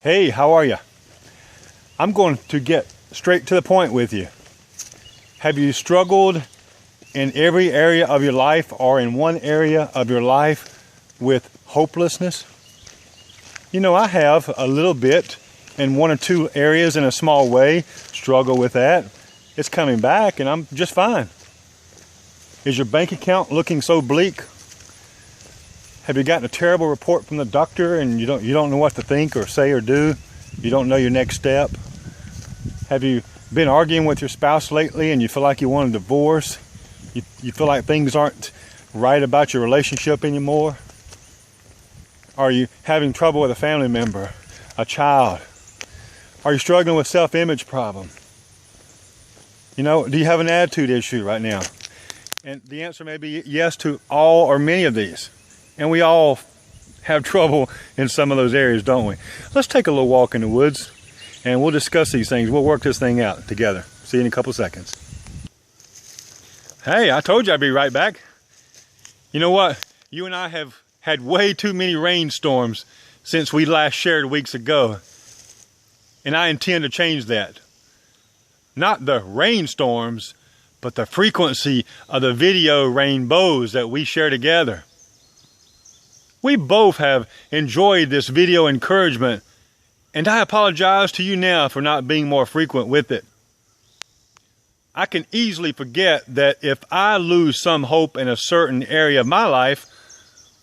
Hey, how are you? I'm going to get straight to the point with you. Have you struggled in every area of your life or in one area of your life with hopelessness? You know, I have a little bit in one or two areas in a small way, struggle with that. It's coming back and I'm just fine. Is your bank account looking so bleak? Have you gotten a terrible report from the doctor and you don't know what to think or say or do? You don't know your next step? Have you been arguing with your spouse lately and you feel like you want a divorce? You feel like things aren't right about your relationship anymore? Are you having trouble with a family member, a child? Are you struggling with self-image problem? You know, do you have an attitude issue right now? And the answer may be yes to all or many of these. And we all have trouble in some of those areas, don't we? Let's take a little walk in the woods and we'll discuss these things. We'll work this thing out together. See you in a couple seconds. Hey, I told you I'd be right back. You know what? You and I have had way too many rainstorms since we last shared weeks ago. And I intend to change that. Not the rainstorms, but the frequency of the video rainbows that we share together. We both have enjoyed this video encouragement, and I apologize to you now for not being more frequent with it. I can easily forget that if I lose some hope in a certain area of my life,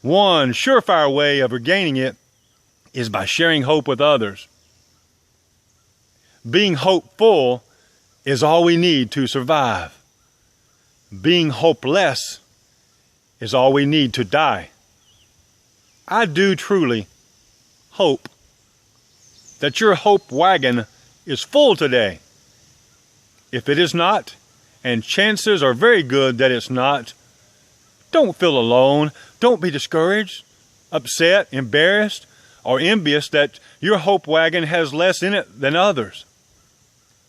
one surefire way of regaining it is by sharing hope with others. Being hopeful is all we need to survive. Being hopeless is all we need to die. I do truly hope that your hope wagon is full today. If it is not, and chances are very good that it's not, don't feel alone. Don't be discouraged, upset, embarrassed, or envious that your hope wagon has less in it than others.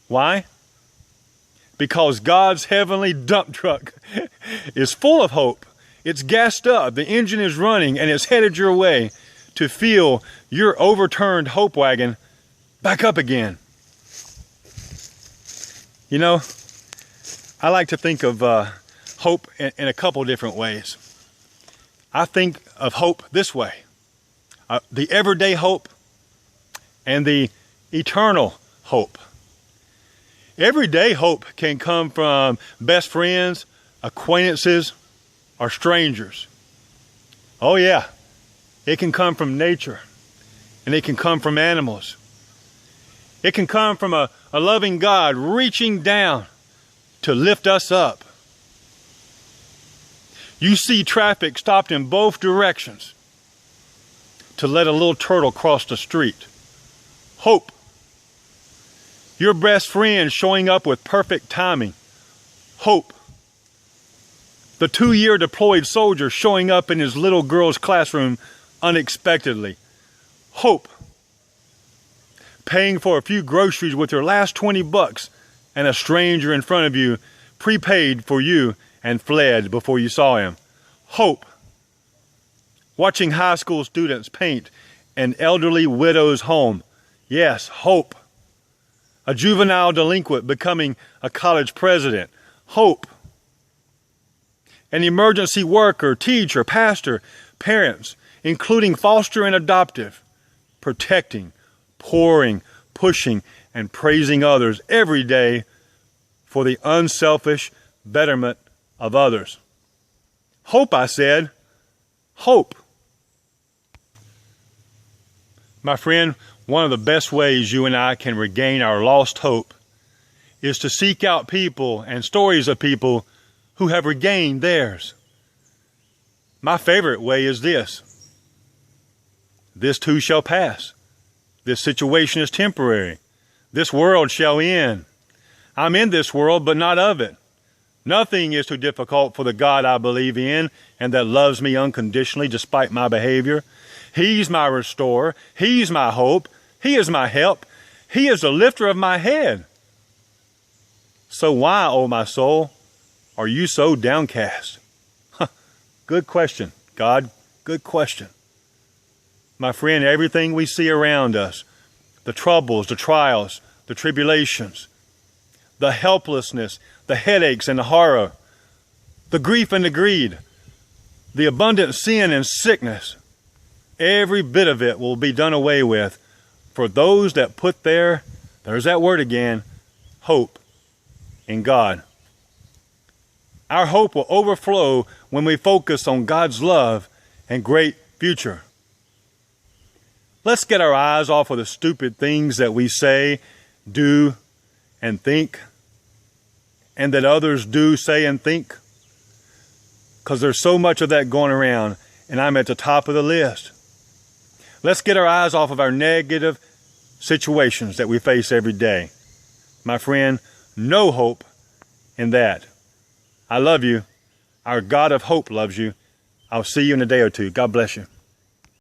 Why? Because God's heavenly dump truck is full of hope. It's gassed up, the engine is running, and it's headed your way to fill your overturned hope wagon back up again. You know, I like to think of hope in a couple different ways. I think of hope this way. The everyday hope and the eternal hope. Everyday hope can come from best friends, acquaintances, or strangers. Oh yeah, it can come from nature, and it can come from animals. It can come from a loving God reaching down to lift us up. You see traffic stopped in both directions to let a little turtle cross the street. Hope. Your best friend showing up with perfect timing. Hope. The 2-year deployed soldier showing up in his little girl's classroom unexpectedly. Hope. Paying for a few groceries with your last 20 bucks and a stranger in front of you prepaid for you and fled before you saw him. Hope. Watching high school students paint an elderly widow's home. Yes, hope. A juvenile delinquent becoming a college president. Hope. An emergency worker, teacher, pastor, parents, including foster and adoptive, protecting, pouring, pushing, and praising others every day for the unselfish betterment of others. Hope, I said. Hope. My friend, one of the best ways you and I can regain our lost hope is to seek out people and stories of people who have regained theirs. My favorite way is this. This too shall pass. This situation is temporary. This world shall end. I'm in this world, but not of it. Nothing is too difficult for the God I believe in and that loves me unconditionally despite my behavior. He's my restorer. He's my hope. He is my help. He is the lifter of my head. So why, O my soul, are you so downcast? Good question, God. Good question. My friend, everything we see around us, the troubles, the trials, the tribulations, the helplessness, the headaches and the horror, the grief and the greed, the abundant sin and sickness, every bit of it will be done away with for those that put there's that word again, hope in God. Our hope will overflow when we focus on God's love and great future. Let's get our eyes off of the stupid things that we say, do, and think, and that others do, say, and think, because there's so much of that going around, and I'm at the top of the list. Let's get our eyes off of our negative situations that we face every day. My friend, no hope in that. I love you. Our God of hope loves you. I'll see you in a day or two. God bless you.